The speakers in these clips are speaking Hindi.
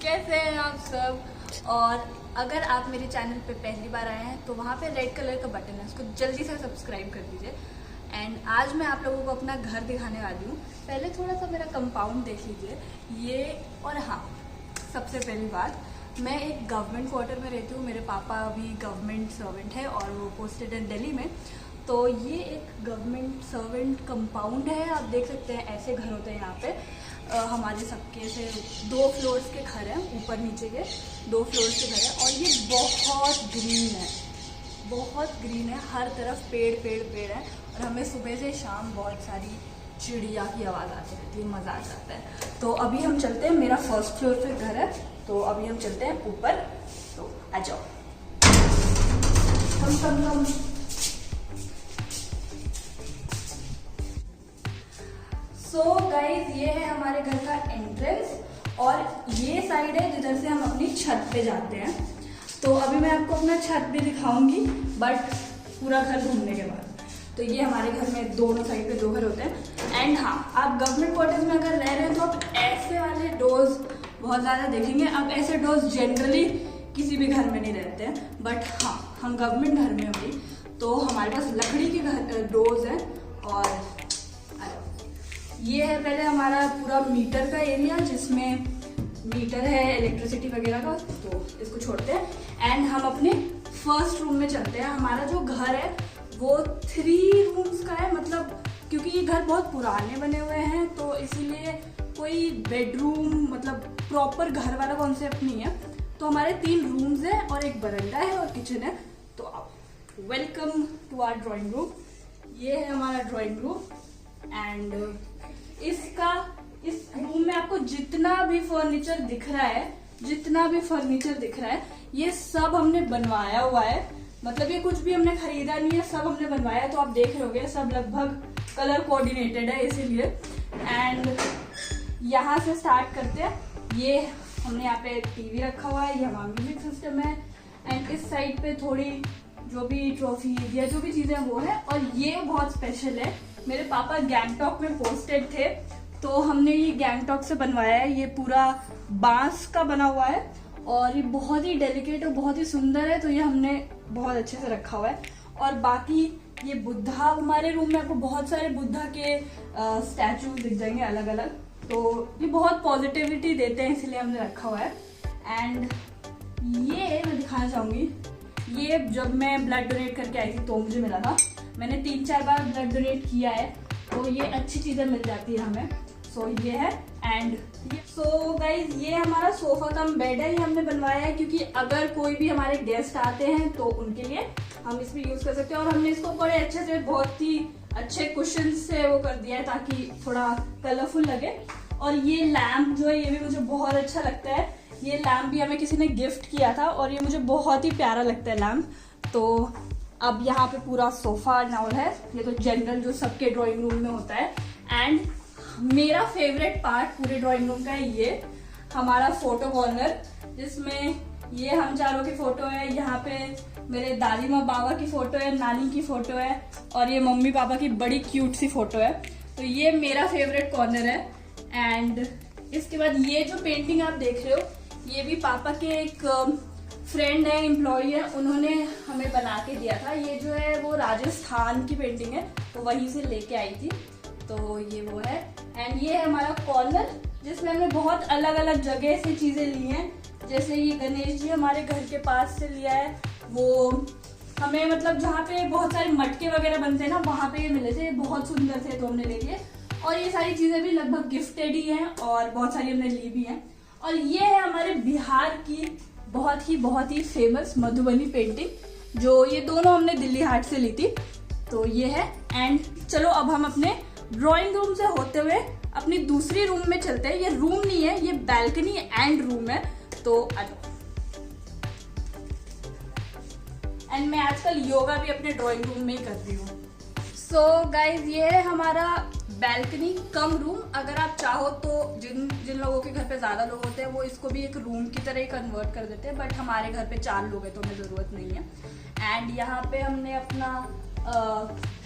कैसे हैं आप सब। और अगर आप मेरे चैनल पे पहली बार आए हैं तो वहाँ पे रेड कलर का बटन है, उसको जल्दी से सब्सक्राइब कर दीजिए। एंड आज मैं आप लोगों को अपना घर दिखाने वाली हूँ। पहले थोड़ा सा मेरा कंपाउंड देख लीजिए ये। और हाँ, सबसे पहली बात, मैं एक गवर्नमेंट क्वार्टर में रहती हूँ। मेरे पापा अभी गवर्नमेंट सर्वेंट है और वो पोस्टेड है दिल्ली में। तो ये एक गवर्नमेंट सर्वेंट कंपाउंड है। आप देख सकते हैं ऐसे घर होते हैं यहाँ पे। हमारे सबके से 2 फ्लोर्स के घर हैं, ऊपर नीचे के 2 फ्लोर्स के घर हैं। और ये बहुत ग्रीन है, बहुत ग्रीन है, हर तरफ पेड़ पेड़ पेड़ है। और हमें सुबह से शाम बहुत सारी चिड़िया की आवाज़ आती रहती है, मज़ा आ जाता है। तो अभी हम चलते हैं, मेरा फर्स्ट फ्लोर पे घर है, तो अभी हम चलते हैं ऊपर। तो आ जाओ, हम सो गाइज, ये है हमारे घर का एंट्रेंस और ये साइड है जिधर से हम अपनी छत पे जाते हैं। तो अभी मैं आपको अपना छत भी दिखाऊंगी, बट पूरा घर घूमने के बाद। तो ये हमारे घर में दोनों साइड पे 2 घर होते हैं। एंड हाँ, आप गवर्नमेंट क्वार्टर्स में अगर रह रहे हैं तो आप ऐसे वाले डोर्स बहुत ज़्यादा देखेंगे। अब ऐसे डोर्स जनरली किसी भी घर में नहीं रहते हैं, बट हाँ, हम गवर्नमेंट घर में अभी, तो हमारे पास लकड़ी के घर डोर्स हैं। और ये है पहले हमारा पूरा मीटर का एरिया, जिसमें मीटर है इलेक्ट्रिसिटी वगैरह का, तो इसको छोड़ते हैं। एंड हम अपने फर्स्ट रूम में चलते हैं। हमारा जो घर है वो 3 रूम्स का है, मतलब क्योंकि ये घर बहुत पुराने बने हुए हैं तो इसीलिए कोई बेडरूम मतलब प्रॉपर घर वाला कॉन्सेप्ट नहीं है। तो हमारे 3 रूम्स हैं और एक बरामदा है और किचन है। तो आप welcome to our drawing room. ये है हमारा ड्राइंग रूम। एंड इस रूम में आपको जितना भी फर्नीचर दिख रहा है, ये सब हमने बनवाया हुआ है। मतलब ये कुछ भी हमने खरीदा नहीं है, सब हमने बनवाया है। तो आप देख रहे होंगे सब लगभग कलर कोऑर्डिनेटेड है इसीलिए। एंड यहाँ से स्टार्ट करते हैं। ये हमने यहाँ पे टीवी रखा हुआ है, ये हमारा म्यूजिक सिस्टम है। एंड इस साइड पे थोड़ी जो भी ट्रॉफी या जो भी चीजें वो है। और ये बहुत स्पेशल है, मेरे पापा गैंगटॉक में पोस्टेड थे तो हमने ये गैंगटॉक से बनवाया है। ये पूरा बांस का बना हुआ है और ये बहुत ही डेलिकेट और बहुत ही सुंदर है, तो ये हमने बहुत अच्छे से रखा हुआ है। और बाकी ये बुद्धा, हमारे रूम में आपको बहुत सारे बुद्धा के स्टैचू दिख जाएंगे अलग अलग। तो ये बहुत पॉजिटिविटी देते हैं, इसलिए हमने रखा हुआ है। एंड ये मैं दिखाना चाहूंगी, ये जब मैं ब्लड डोनेट करके आई थी तो मुझे मिला था। मैंने 3-4 बार ब्लड डोनेट किया है, तो ये अच्छी चीजें मिल जाती है हमें। सो ये है। एंड सो गाइज, ये हमारा सोफा कम बेड है, ये हमने बनवाया है क्योंकि अगर कोई भी हमारे गेस्ट आते हैं तो उनके लिए हम इसमें यूज कर सकते हैं। और हमने इसको बड़े अच्छे से, बहुत ही अच्छे कुशन से वो कर दिया है ताकि थोड़ा कलरफुल लगे। और ये लैम्प जो है ये भी मुझे बहुत अच्छा लगता है। ये लैम्प भी हमें किसी ने गिफ्ट किया था और ये मुझे बहुत ही प्यारा लगता है लैम्प। तो अब यहाँ पे पूरा सोफा नाउल है, ये तो जनरल जो सबके ड्राइंग रूम में होता है। एंड मेरा फेवरेट पार्ट पूरे ड्राइंग रूम का है ये हमारा फोटो कॉर्नर, जिसमें ये हम चारों की फोटो है। यहाँ पे मेरे दादी माँ बाबा की फोटो है, नानी की फोटो है और ये मम्मी पापा की बड़ी क्यूट सी फोटो है। तो ये मेरा फेवरेट कॉर्नर है। एंड इसके बाद ये जो पेंटिंग आप देख रहे हो, ये भी पापा के एक फ्रेंड है, एम्प्लॉय है, उन्होंने हमें बना के दिया था। ये जो है वो राजस्थान की पेंटिंग है, तो वहीं से लेके आई थी। तो ये वो है। एंड ये है हमारा कॉर्नर, जिसमें हमने बहुत अलग अलग जगह से चीजें ली हैं। जैसे ये गणेश जी हमारे घर के पास से लिया है, वो हमें मतलब जहाँ पे बहुत सारे मटके वगैरह बनते हैं ना, वहाँ पे ये मिले थे, बहुत सुंदर थे तो हमने ले लिए। और ये सारी चीजें भी लगभग गिफ्टेड ही हैं और बहुत सारी हमने ली भी हैं। और ये है हमारे बिहार की बहुत ही फेमस मधुबनी पेंटिंग, जो ये दोनों हमने दिल्ली हाट से ली थी। तो ये है। एंड चलो अब हम अपने ड्राइंग रूम से होते हुए अपनी दूसरी रूम में चलते हैं। ये रूम नहीं है, ये बैल्कनी एंड रूम है। तो आ जाओ। एंड मैं आजकल योगा भी अपने ड्राइंग रूम में ही करती हूँ। सो गाइज, ये है हमारा बैल्कनी कम रूम। अगर आप चाहो तो जिन लोगों के घर पे ज्यादा लोग होते हैं वो इसको भी एक रूम की तरह ही कन्वर्ट कर देते हैं, बट हमारे घर पे 4 लोग हैं तो हमें जरूरत नहीं है। एंड यहाँ पे हमने अपना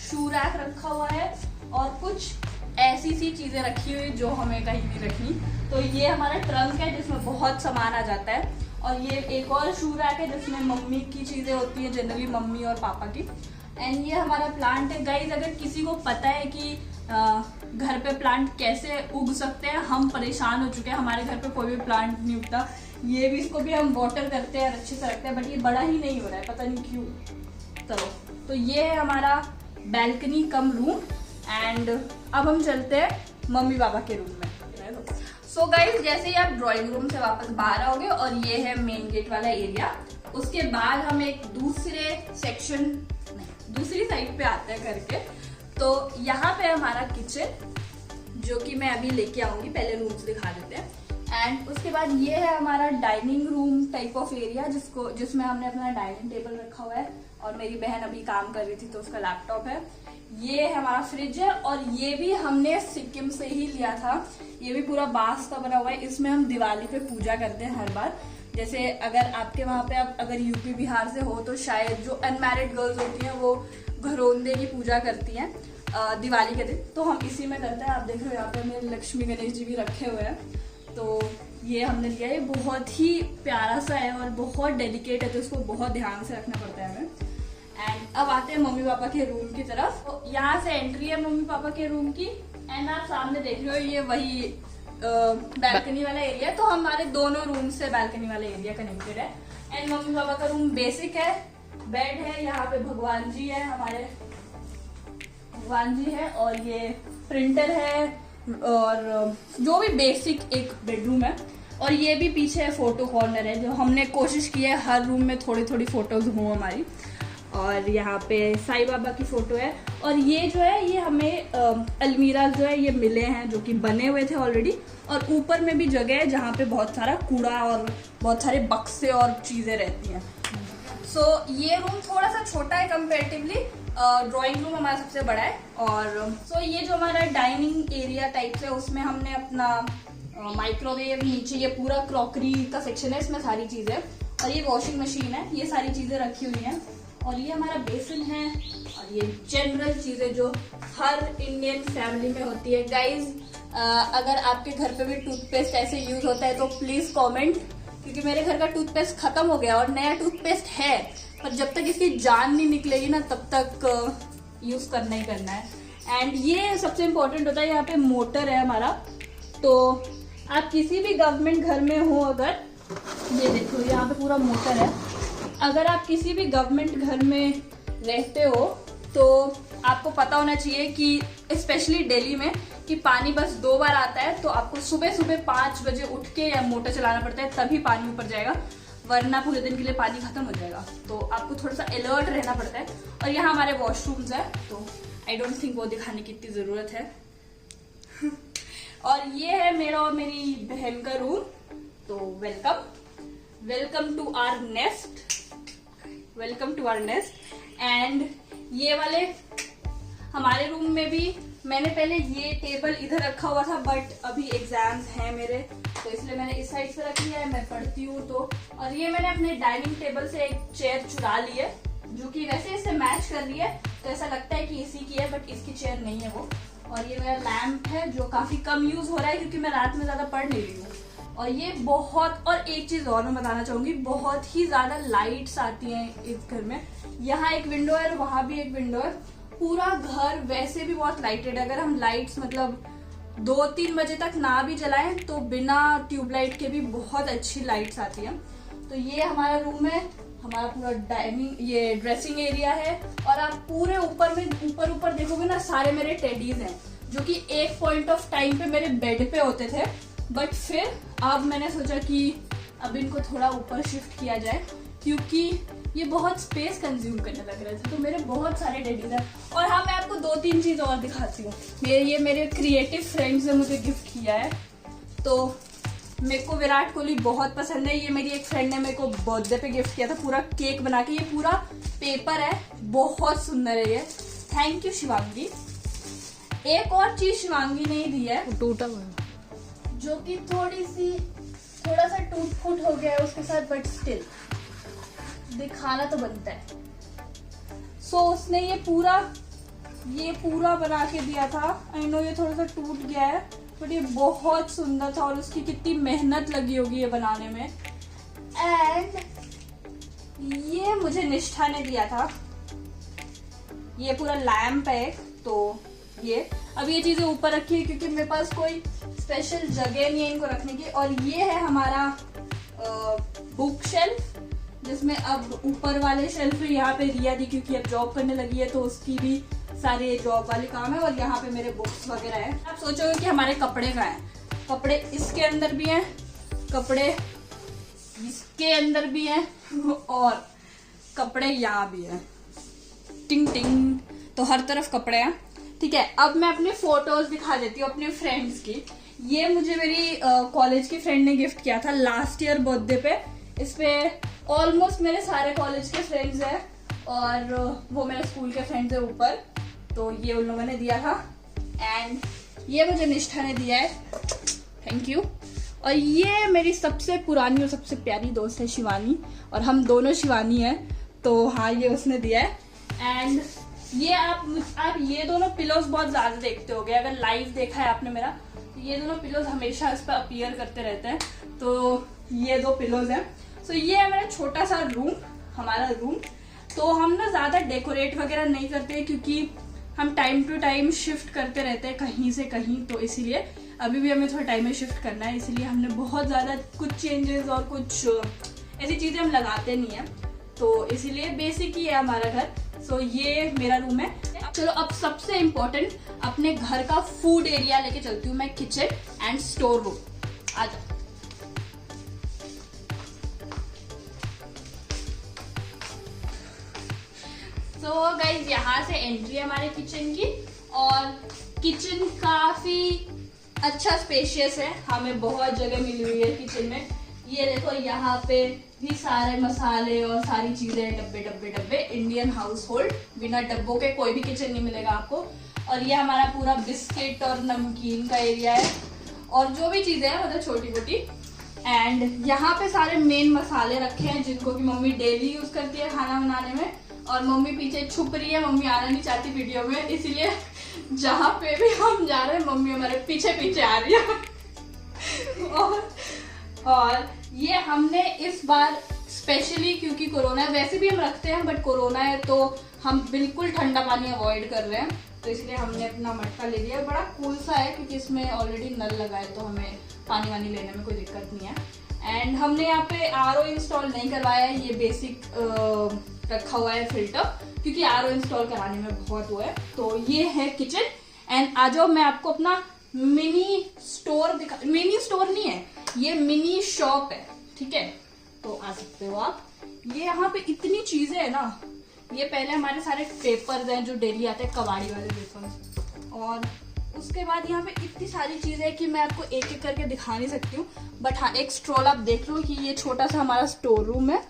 शू रैक रखा हुआ है और कुछ ऐसी सी चीजें रखी हुई जो हमें कहीं नहीं रखनी। तो ये हमारा ट्रंक है जिसमें बहुत सामान आ जाता है, और ये एक और शू रैक है जिसमें मम्मी की चीजें होती है, जनरली मम्मी और पापा की। एंड ये हमारा प्लांट है गाइज। अगर किसी को पता है कि घर पे प्लांट कैसे उग सकते हैं, हम परेशान हो चुके हैं, हमारे घर पे कोई भी प्लांट नहीं उगता। ये भी, इसको भी हम वाटर करते हैं, अच्छे से रखते हैं, बट ये बड़ा ही नहीं हो रहा है, पता नहीं क्यों। चलो, तो ये है हमारा बैल्कनी कम रूम। एंड अब हम चलते हैं मम्मी पापा के रूम में। सो गाइज, जैसे ही आप ड्राइंग रूम से वापस बाहर आओगे और ये है मेन गेट वाला एरिया, उसके बाद हम एक दूसरी साइड पे आते हैं करके। तो यहाँ पे हमारा किचन, जो कि मैं अभी लेके आऊंगी, पहले रूम से दिखा देते हैं। एंड उसके बाद ये है हमारा dining room type of area, जिसमें हमने अपना डाइनिंग टेबल रखा हुआ है, और मेरी बहन अभी काम कर रही थी तो उसका लैपटॉप है। ये हमारा फ्रिज है, और ये भी हमने सिक्किम से ही लिया था। ये भी पूरा बांस का बना हुआ है। इसमें हम दिवाली पे पूजा करते हैं हर बार। जैसे अगर आपके वहां पे, आप अगर यूपी बिहार से हो तो शायद जो अनमैरिड गर्ल्स होती हैं वो घरोंदे की पूजा करती हैं दिवाली के दिन, तो हम इसी में करते हैं। आप देख रहे हो यहाँ पे मेरे लक्ष्मी गणेश जी भी रखे हुए हैं। तो ये हमने लिया है, बहुत ही प्यारा सा है और बहुत डेलिकेट है, तो इसको बहुत ध्यान से रखना पड़ता है हमें। एंड अब आते हैं मम्मी पापा के रूम की तरफ। तो यहाँ से एंट्री है मम्मी पापा के रूम की। एंड आप सामने देख रहे हो, ये वही बैल्कनी वाला एरिया है। तो हमारे दोनों रूम से बैल्कनी वाला एरिया कनेक्टेड है। एंड मम्मी पापा का रूम बेसिक है, बेड है, यहाँ पे भगवान जी है, हमारे भगवान जी है, और ये प्रिंटर है, और जो भी बेसिक एक बेडरूम है। और ये भी पीछे फोटो कॉर्नर है, जो हमने कोशिश की है हर रूम में थोड़ी थोड़ी फोटोज हो हमारी। और यहाँ पे साईं बाबा की फोटो है। और ये जो है, ये हमें अलमीरा जो है ये मिले हैं, जो कि बने हुए थे ऑलरेडी। और ऊपर में भी जगह है जहाँ पे बहुत सारा कूड़ा और बहुत सारे बक्से और चीजें रहती हैं। सो ये रूम थोड़ा सा छोटा है कंपेरेटिवली, ड्राइंग रूम हमारा सबसे बड़ा है। और सो ये जो हमारा डाइनिंग एरिया टाइप से, उसमें हमने अपना माइक्रोवेव, नीचे ये पूरा क्रॉकरी का सेक्शन है, इसमें सारी चीजें, और ये वॉशिंग मशीन है, ये सारी चीजें रखी हुई हैं। और ये हमारा बेसिन है, और ये जनरल चीजें जो हर इंडियन फैमिली में होती है। गाइज, अगर आपके घर पे भी टूथपेस्ट ऐसे यूज होता है तो प्लीज कमेंट, क्योंकि मेरे घर का टूथपेस्ट खत्म हो गया और नया टूथपेस्ट है, पर जब तक इसकी जान नहीं निकलेगी ना तब तक यूज करना ही करना है। एंड ये सबसे इम्पोर्टेंट होता है, यहाँ पे मोटर है हमारा। तो आप किसी भी गवर्नमेंट घर में हो, अगर ये देखो यहाँ पे पूरा मोटर है, अगर आप किसी भी गवर्नमेंट घर में रहते हो तो आपको पता होना चाहिए कि स्पेशली दिल्ली में कि पानी बस 2 बार आता है। तो आपको सुबह सुबह 5 बजे उठ के या मोटर चलाना पड़ता है, तभी पानी ऊपर जाएगा, वरना पूरे दिन के लिए पानी खत्म हो जाएगा। तो आपको थोड़ा सा अलर्ट रहना पड़ता है। और यहाँ हमारे वॉशरूम्स है, तो आई डोंट थिंक वो दिखाने की इतनी जरूरत है। और ये है मेरा और मेरी बहन का रूम। तो welcome to our nest. And ये वाले हमारे रूम में भी मैंने पहले ये टेबल इधर रखा हुआ था, बट अभी एग्जाम्स हैं मेरे, तो इसलिए मैंने इस साइड से रख लिया है, मैं पढ़ती हूँ तो। और ये मैंने अपने डाइनिंग टेबल से एक चेयर चुरा ली है, जो कि वैसे इससे मैच कर रही है, तो ऐसा लगता है कि इसी की है, बट इसकी चेयर नहीं है वो। और ये मेरा लैम्प है, जो काफी कम यूज हो रहा है क्योंकि मैं रात में ज्यादा पढ़ नहीं रही हूँ। और ये बहुत, और एक चीज और मैं बताना चाहूंगी, बहुत ही ज्यादा लाइट्स आती हैं इस घर में। यहाँ एक विंडो है और वहां भी एक विंडो है। पूरा घर वैसे भी बहुत लाइटेड है। अगर हम लाइट्स मतलब 2-3 बजे तक ना भी जलाएं तो बिना ट्यूबलाइट के भी बहुत अच्छी लाइट्स आती हैं। तो ये हमारा रूम है, हमारा पूरा डाइनिंग, ये ड्रेसिंग एरिया है। और आप पूरे ऊपर में ऊपर देखोगे ना, सारे मेरे टेडीज हैं, जो कि एक पॉइंट ऑफ टाइम पे मेरे बेड पे होते थे, बट फिर अब मैंने सोचा कि अब इनको थोड़ा ऊपर शिफ्ट किया जाए, क्योंकि ये बहुत स्पेस कंज्यूम करने लग रहे थे। तो मेरे बहुत सारे टेडीज हैं। और हाँ, मैं आपको 2-3 चीज और दिखाती हूँ। ये मेरे क्रिएटिव फ्रेंड्स ने मुझे गिफ्ट किया है। तो मेरे को विराट कोहली बहुत पसंद है। ये मेरी एक फ्रेंड ने मेरे को बर्थडे पे गिफ्ट किया था, पूरा केक बना के। ये पूरा पेपर है, बहुत सुंदर है ये। Thank you Shivangi. एक और चीज शिवांगी ने दी है, टूटा हुआ, जो कि थोड़ा सा टूट फूट हो गया है उसके साथ, बट स्टिल दिखाना तो बनता है। सो उसने ये पूरा ये पूरा बना के दिया था। आई नो ये थोड़ा सा टूट गया है, बट ये बहुत सुंदर था और उसकी कितनी मेहनत लगी होगी ये बनाने में। एंड ये मुझे निष्ठा ने दिया था। ये पूरा लैम्प है, तो ये अब ये चीजें ऊपर रखी है क्योंकि मेरे पास कोई स्पेशल जगह नहीं है इनको रखने की। और ये है हमारा बुक शेल्फ, जिसमें अब ऊपर वाले शेल्फ यहाँ पे रिया दी क्योंकि अब जॉब करने लगी है तो उसकी भी सारे जॉब वाले काम है। और यहाँ पे मेरे बुक्स वगैरह है। आप सोचोगे कि हमारे कपड़े कहाँ हैं, कपड़े इसके अंदर भी हैं, कपड़े इसके अंदर भी हैं और कपड़े यहाँ भी हैं। टिंग टिंग, तो हर तरफ कपड़े हैं। ठीक है, अब मैं अपने फोटोज दिखा देती हूँ अपने फ्रेंड्स की। ये मुझे मेरी कॉलेज की फ्रेंड ने गिफ्ट किया था लास्ट ईयर बर्थडे पे। इस पे ऑलमोस्ट मेरे सारे कॉलेज के फ्रेंड्स हैं और वो मेरे स्कूल के फ्रेंड्स हैं ऊपर, तो ये उन लोगों ने दिया था। एंड ये मुझे निष्ठा ने दिया है, थैंक यू। और ये मेरी सबसे पुरानी और सबसे प्यारी दोस्त है शिवानी, और हम दोनों शिवानी हैं, तो हाँ ये उसने दिया है। एंड ये आप ये दोनों पिलोज बहुत ज्यादा देखते होगे, अगर लाइव देखा है आपने मेरा, तो ये दोनों पिलोज हमेशा इस पर अपीयर करते रहते हैं। तो ये दो पिलोज हैं। सो ये है मेरा छोटा सा रूम, हमारा रूम। तो हम ना ज्यादा डेकोरेट वगैरह नहीं करते क्योंकि हम टाइम टू टाइम शिफ्ट करते रहते हैं कहीं से कहीं, तो इसीलिए अभी भी हमें थोड़ा टाइम में शिफ्ट करना है, इसलिए हमने बहुत ज्यादा कुछ चेंजेस और कुछ ऐसी चीजें हम लगाते नहीं है, तो इसीलिए बेसिक ही है हमारा घर। सो ये मेरा रूम है। चलो अब सबसे इम्पोर्टेंट अपने घर का फूड एरिया लेके चलती हूँ मैं, किचन एंड स्टोर रूम। आ जाओ। तो गाइज यहाँ से एंट्री है हमारे किचन की, और किचन काफी अच्छा स्पेशियस है, हमें बहुत जगह मिली हुई है किचन में। ये देखो यहाँ पे भी सारे मसाले और सारी चीजें, डब्बे डब्बे डब्बे, इंडियन हाउस होल्ड, बिना डब्बों के कोई भी किचन नहीं मिलेगा आपको। और ये हमारा पूरा बिस्किट और नमकीन का एरिया है और जो भी चीजें हैं मतलब छोटी मोटी। एंड यहाँ पे सारे मेन मसाले रखे हैं जिनको कि मम्मी डेली यूज करती है खाना बनाने में। और मम्मी पीछे छुप रही है, मम्मी आना नहीं चाहती वीडियो में, इसीलिए जहाँ पे भी हम जा रहे हैं मम्मी हमारे पीछे पीछे आ रही है। और ये हमने इस बार स्पेशली, क्योंकि कोरोना है, वैसे भी हम रखते हैं बट कोरोना है तो हम बिल्कुल ठंडा पानी अवॉइड कर रहे हैं, तो इसलिए हमने अपना मटका ले लिया। बड़ा कूल सा है क्योंकि इसमें ऑलरेडी नल लगा है, तो हमें पानी वानी लेने में कोई दिक्कत नहीं है। एंड हमने यहाँ पे RO इंस्टॉल नहीं करवाया है, ये बेसिक रखा हुआ है फिल्टर, क्योंकि RO इंस्टॉल कराने में बहुत हुआ है। तो ये है किचन। एंड आ जाओ मैं आपको अपना मिनी स्टोर दिखा, मिनी स्टोर नहीं है ये, मिनी शॉप है, ठीक है, तो आ सकते हो आप। ये यहाँ पे इतनी चीजें है ना, ये पहले हमारे सारे पेपर्स हैं जो डेली आते हैं, कबाड़ी वाले पेपर्स, और उसके बाद यहाँ पे इतनी सारी चीजें हैं कि मैं आपको एक एक करके दिखा नहीं सकती हूँ। बट हाँ, एक स्ट्रॉल आप देख लो कि ये छोटा सा हमारा स्टोर रूम है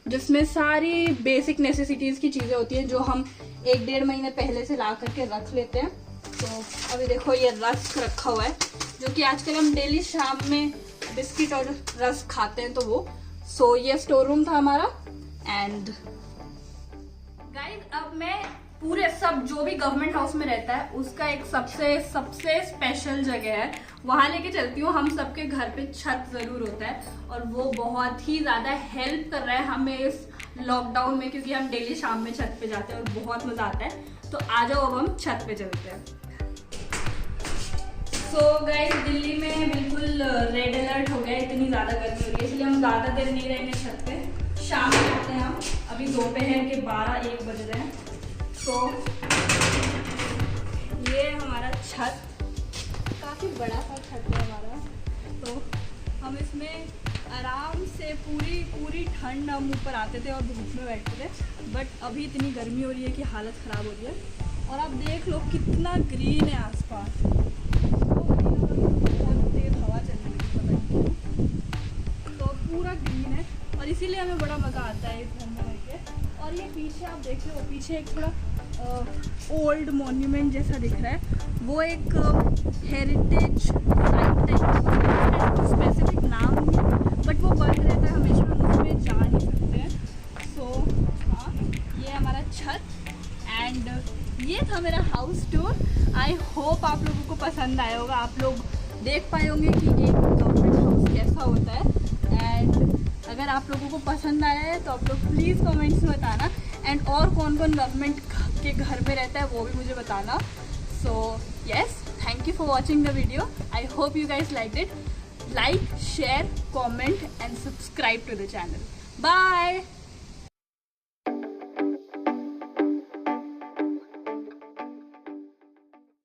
जिसमें सारी बेसिक नेसेसिटीज की चीजें होती हैं जो हम 1-1.5 महीने पहले से ला करके रख लेते हैं। तो अभी देखो ये रस्क रखा हुआ है, जो कि आजकल हम डेली शाम में बिस्किट और रस्क खाते हैं, तो वो। सो ये स्टोर रूम था हमारा। एंड गाइस अब मैं पूरे सब जो भी गवर्नमेंट हाउस में रहता है उसका एक सबसे स्पेशल जगह है, वहां लेके चलती हूँ। हम सबके घर पे छत जरूर होता है और वो बहुत ही ज्यादा हेल्प कर रहा है हमें इस लॉकडाउन में, क्योंकि हम डेली शाम में छत पे जाते हैं और बहुत मजा आता है। तो आ जाओ अब हम छत पे चलते हैं। सो गाइस दिल्ली में बिल्कुल रेड अलर्ट हो गया, इतनी ज्यादा गर्मी हो रही है, इसलिए हम ज्यादा देर नहीं रहेंगे छत पे, शाम में आते हैं हम। अभी दोपहर के 12-1 बज रहे हैं। तो ये हमारा छत, काफी बड़ा सा छत है हमारा, तो हम इसमें आराम से पूरी ठंड हम ऊपर आते थे और धूप में बैठते थे, बट अभी इतनी गर्मी हो रही है कि हालत ख़राब हो रही है। और आप देख लो कितना ग्रीन है आसपास, बहुत तेज हवा चल रही है, पता नहीं क्यों, तो पूरा ग्रीन है और इसीलिए हमें बड़ा मज़ा आता है इस घर में रह के। और ये पीछे आप देख लो, पीछे एक थोड़ा ओल्ड मॉन्यूमेंट जैसा दिख रहा है, वो एक हेरिटेज साइट टाइप, स्पेसिफिक नाम नहीं है, बट वो बंद रहता है हमेशा, हम उसमें जा नहीं सकते हैं। सो हाँ, ये हमारा छत। एंड ये था मेरा हाउस पसंद आया होगा। आप लोग देख पाए होंगे कि एक गवर्नमेंट हाउस कैसा होता है। एंड अगर आप लोगों को पसंद आया है तो आप लोग प्लीज़ कमेंट्स में बताना। एंड और कौन कौन गवर्नमेंट के घर में रहता है वो भी मुझे बताना। So yes, thank you for watching the video. I hope you guys liked it. Like, share, comment and subscribe to the channel. Bye.